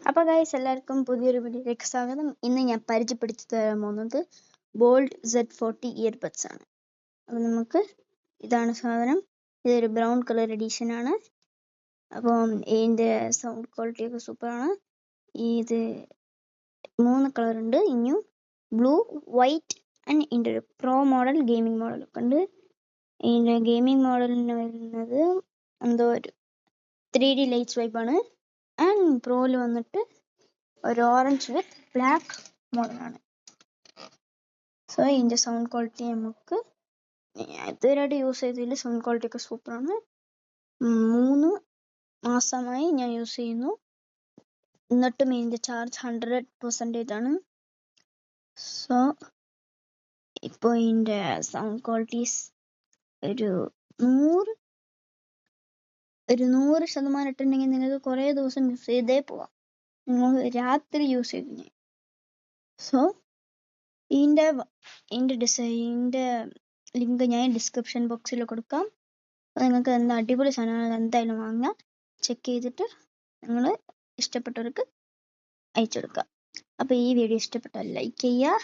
അപ്പോൾ ഗൈസ് എല്ലാവർക്കും പുതിയൊരു വീഡിയോയിലേക്ക് സ്വാഗതം. ഇന്ന് ഞാൻ പരിചയപ്പെടുത്തി തരാൻ പോകുന്നത് ബോൾഡ് Z40 ഇയർബഡ്സ് ആണ്. അപ്പോൾ നമുക്ക് ഇതാണ് സാധനം. ഇതൊരു ബ്രൗൺ കളർ എഡിഷൻ ആണ്. അപ്പം ഇതിൻ്റെ സൗണ്ട് ക്വാളിറ്റി ഒക്കെ സൂപ്പറാണ്. ഇത് 3 കളർ ഉണ്ട്. ഇനിയും ബ്ലൂ, വൈറ്റ് ആൻഡ് ഇതിൻ്റെ ഒരു പ്രോ മോഡൽ ഗെയിമിംഗ് മോഡലൊക്കെ ഉണ്ട്. ഇതിൻ്റെ ഗെയിമിംഗ് മോഡലിന് വരുന്നത് എന്തോ ഒരു 3D ലൈറ്റ്സ് വൈപ്പാണ്. ആൻഡ് പ്രോയിൽ വന്നിട്ട് ഒരു ഓറഞ്ച് വിത്ത് ബ്ലാക്ക് മോഡലാണ്. സോ ഇതിൻ്റെ സൗണ്ട് ക്വാളിറ്റി നമുക്ക് ഇതുവരെയായിട്ട് യൂസ് ചെയ്തതിൽ സൗണ്ട് ക്വാളിറ്റി ഒക്കെ സൂപ്പറാണ്. 3 മാസമായി ഞാൻ യൂസ് ചെയ്യുന്നു. എന്നിട്ടും ഇതിൻ്റെ ചാർജ് 100% ആണ്. സോ ഇപ്പോൾ ഇതിൻ്റെ സൗണ്ട് ക്വാളിറ്റീസ് ഒരു 100% ഇട്ടുണ്ടെങ്കിൽ നിങ്ങൾക്ക് കുറേ ദിവസം യൂസ് ചെയ്തേ പോവാം. നിങ്ങൾ രാത്രി യൂസ് ചെയ്തു. സോ ഇതിൻ്റെ ലിങ്ക് ഞാൻ ഡിസ്ക്രിപ്ഷൻ ബോക്സിൽ കൊടുക്കാം. അപ്പോൾ നിങ്ങൾക്ക് എന്താ അടിപൊളി സാധനങ്ങൾ എന്തായാലും വാങ്ങാം. ചെക്ക് ചെയ്തിട്ട് നിങ്ങൾ ഇഷ്ടപ്പെട്ടവർക്ക് അയച്ചെടുക്കുക. അപ്പോൾ ഈ വീഡിയോ ഇഷ്ടപ്പെട്ടാൽ ലൈക്ക് ചെയ്യുക.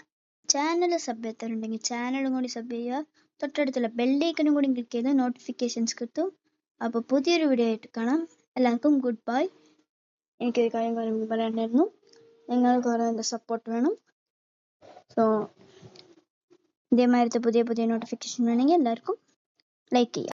ചാനൽ സബ് ചെയ്യാത്തവരുണ്ടെങ്കിൽ ചാനലും കൂടി സബ് ചെയ്യുക. തൊട്ടടുത്തുള്ള ബെല്ലൈക്കനും കൂടി ക്ലിക്ക് ചെയ്ത് നോട്ടിഫിക്കേഷൻസ് കിട്ടും. അപ്പോൾ പുതിയൊരു വീഡിയോ ആയിട്ട് കാണാം. എല്ലാവർക്കും ഗുഡ് ബൈ. എനിക്കൊരു കാര്യം പറയാനുണ്ടായിരുന്നു. നിങ്ങൾക്ക് കുറേ എൻ്റെ സപ്പോർട്ട് വേണം. സോ ഇതേമാതിരത്തെ പുതിയ നോട്ടിഫിക്കേഷൻ വേണമെങ്കിൽ എല്ലാവർക്കും ലൈക്ക് ചെയ്യുക.